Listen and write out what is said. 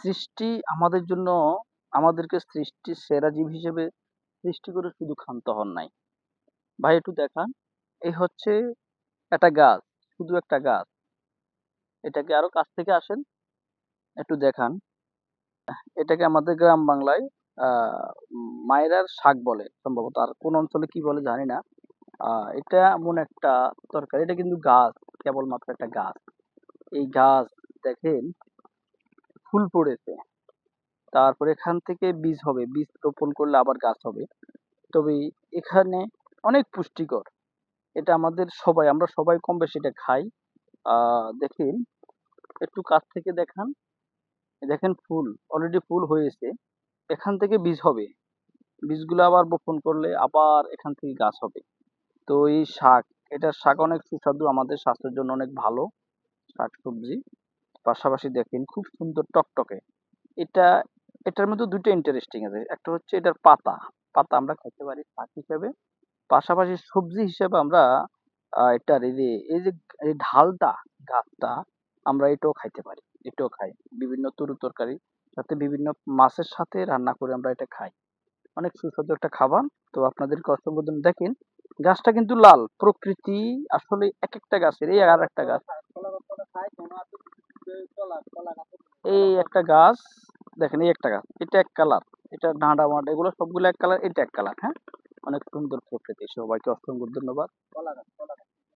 সৃষ্টি আমাদের জন্য আমাদেরকে সৃষ্টির সেরা জীব হিসেবে সৃষ্টি করে শুধু ক্ষান্ত হন নাই। ভাই একটু দেখান। এই হচ্ছে একটা গাছ, শুধু একটা গাছ। এটাকে আরো কাছ থেকে আসেন, একটু দেখান। এটাকে আমাদের গ্রাম বাংলায় মায়রার শাক বলে সম্ভবত, আর কোন অঞ্চলে কি বলে জানি না। এটা এমন একটা তরকারি, এটা কিন্তু গাছ, কেবলমাত্র একটা গাছ। এই গাছ দেখেন ফুল পড়েছে, তারপর এখান থেকে বীজ হবে, বীজ রোপণ করলে আবার গাছ হবে। তবে এখানে অনেক পুষ্টিকর। এটা আমাদের সবাই, আমরা সবাই কম বেশি এটা খাই। দেখেন, একটু কাছ থেকে দেখান। দেখেন ফুল, অলরেডি ফুল হয়েছে। এখান থেকে বীজ হবে, বীজগুলো আবার বপন করলে আবার এখান থেকে গাছ হবে। তো এই শাক, এটার শাক অনেক সুস্বাদু, আমাদের স্বাস্থ্যের জন্য অনেক ভালো শাক সবজি। পাশাপাশি দেখেন খুব সুন্দর টকটকে। এটা, এটার মধ্যে দুটো ইন্টারেস্টিং আছে। একটা হচ্ছে এটার পাতা, পাতা আমরা খেতে পারি শাক হিসেবে। পাশাপাশি সবজি হিসেবে আমরা এটার এই যে এই ঢালটা, গাছটা, আমরা এটাও খাইতে পারি। এটাও খাই বিভিন্ন তরকারি সাথে, বিভিন্ন মাছের সাথে রান্না করে আমরা এটা খাই। অনেক সুস্বাদু একটা খাবার। তো আপনাদেরকে অসংখ্য ধন্যবাদ। দেখেন গাছটা কিন্তু লাল, প্রকৃতি আসলে এক একটা গাছের, এই আর একটা গাছ, এই একটা গাছ, দেখেন এই একটা গাছ, এটা এক কালার, এটা ডাঁটা মাডা এগুলো সবগুলো এক কালার, এটা এক কালার। হ্যাঁ, অনেক সুন্দর প্রকৃতি। সবাইকে অসংখ্য ধন্যবাদ।